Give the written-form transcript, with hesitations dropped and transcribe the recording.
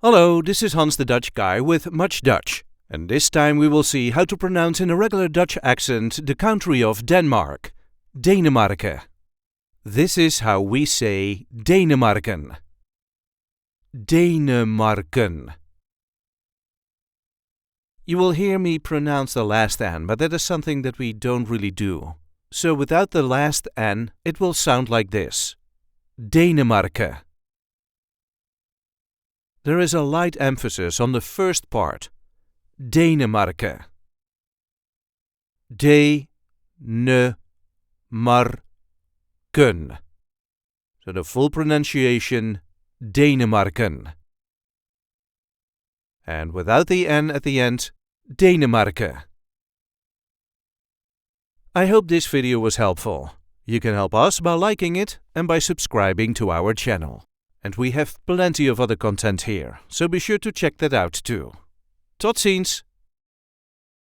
Hello, this is Hans the Dutch guy with Much Dutch, and this time we will see how to pronounce in a regular Dutch accent the country of Denmark, Denemarken. This is how we say Denemarken. Denemarken. You will hear me pronounce the last N, but that is something that we don't really do. So without the last N, it will sound like this. Denemarken. There is a light emphasis on the first part. Denemarken. De-ne-mar-ken. So the full pronunciation, Denemarken. And without the N at the end, Denemarken. I hope this video was helpful. You can help us by liking it and by subscribing to our channel. And we have plenty of other content here, so be sure to check that out too. Tot ziens!